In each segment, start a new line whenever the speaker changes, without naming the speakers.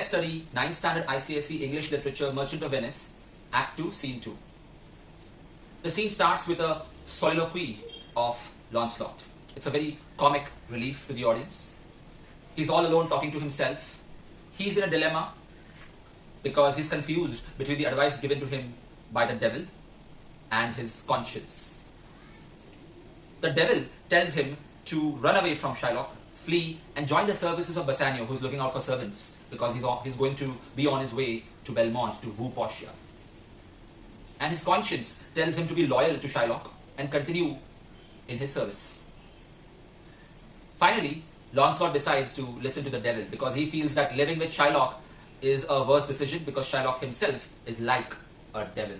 Let's study 9th Standard ICSE English Literature Merchant of Venice, Act 2, Scene 2. The scene starts with a soliloquy of Lancelot. It's a very comic relief to the audience. He's all alone talking to himself. He's in a dilemma because he's confused between the advice given to him by the devil and his conscience. The devil tells him to run away from Shylock, flee, and join the services of Bassanio, who's looking out for servants, because he's going to be on his way to Belmont to woo Portia. And his conscience tells him to be loyal to Shylock and continue in his service. Finally, Lancelot decides to listen to the devil because he feels that living with Shylock is a worse decision because Shylock himself is like a devil.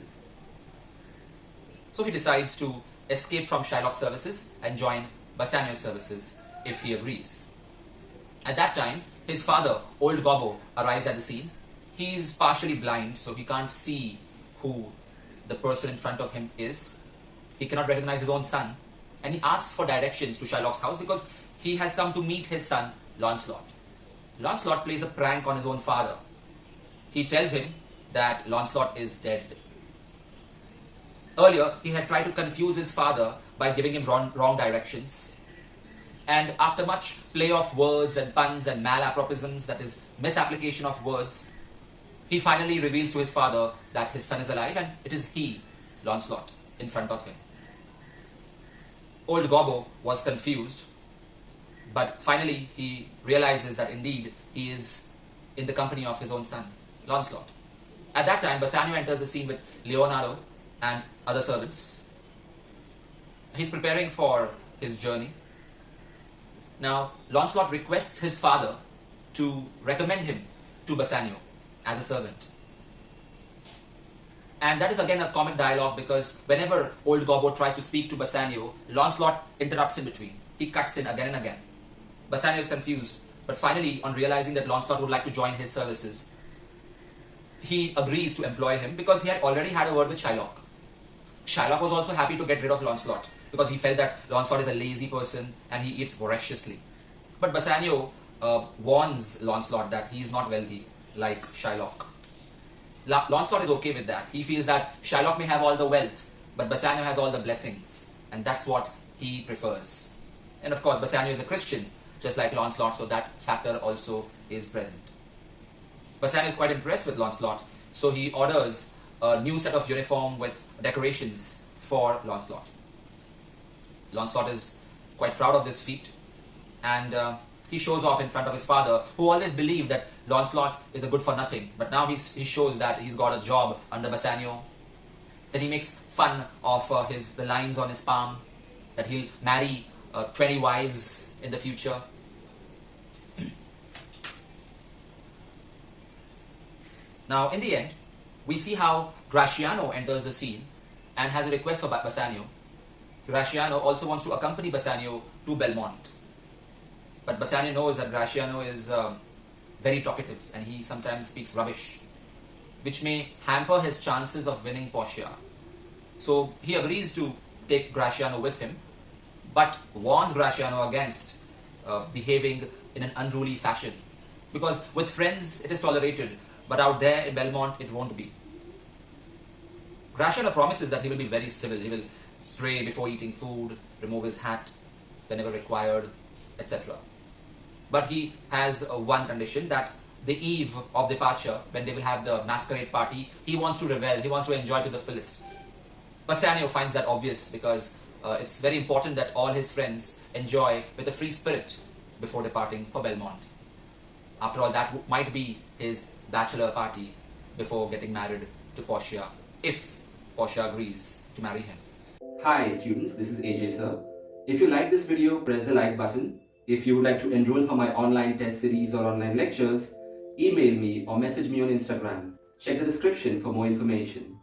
So he decides to escape from Shylock's services and join Bassanio's services if he agrees. At that time, his father, old Gobbo, arrives at the scene. He's partially blind, so he can't see who the person in front of him is. He cannot recognize his own son, and he asks for directions to Shylock's house because he has come to meet his son, Lancelot. Lancelot plays a prank on his own father. He tells him that Lancelot is dead. Earlier, he had tried to confuse his father by giving him wrong directions. And after much play of words and puns and malapropisms, that is, misapplication of words, he finally reveals to his father that his son is alive and it is he, Lancelot, in front of him. Old Gobbo was confused, but finally he realizes that indeed he is in the company of his own son, Lancelot. At that time, Bassanio enters the scene with Leonardo and other servants. He's preparing for his journey. Now, Lancelot requests his father to recommend him to Bassanio as a servant. And that is again a comic dialogue because whenever old Gobbo tries to speak to Bassanio, Lancelot interrupts in between. He cuts in again and again. Bassanio is confused, but finally, on realizing that Lancelot would like to join his services, he agrees to employ him because he had already had a word with Shylock. Shylock was also happy to get rid of Lancelot because he felt that Lancelot is a lazy person and he eats voraciously. But Bassanio warns Lancelot that he is not wealthy like Shylock. Lancelot is okay with that. He feels that Shylock may have all the wealth, but Bassanio has all the blessings, and that's what he prefers. And of course, Bassanio is a Christian, just like Lancelot, so that factor also is present. Bassanio is quite impressed with Lancelot, so he orders a new set of uniform with decorations for Lancelot. Lancelot is quite proud of this feat, and he shows off in front of his father, who always believed that Lancelot is a good for nothing, but now he shows that he's got a job under Bassanio. Then he makes fun of the lines on his palm, that he'll marry 20 wives in the future. Now, in the end, we see how Gratiano enters the scene and has a request for Bassanio. Gratiano also wants to accompany Bassanio to Belmont. But Bassanio knows that Gratiano is very talkative and he sometimes speaks rubbish, which may hamper his chances of winning Portia. So he agrees to take Gratiano with him, but warns Gratiano against behaving in an unruly fashion. Because with friends it is tolerated, but out there in Belmont it won't be. Gratiano promises that he will be very civil. He will pray before eating food, remove his hat whenever required, etc. But he has one condition, that the eve of departure, when they will have the masquerade party, he wants to revel, he wants to enjoy to the fullest. Bassanio finds that obvious because it's very important that all his friends enjoy with a free spirit before departing for Belmont. After all, that might be his bachelor party before getting married to Portia, if Portia agrees to marry him.
Hi students, this is AJ sir. If you like this video, press the like button. If you would like to enroll for my online test series or online lectures, email me or message me on Instagram. Check the description for more information.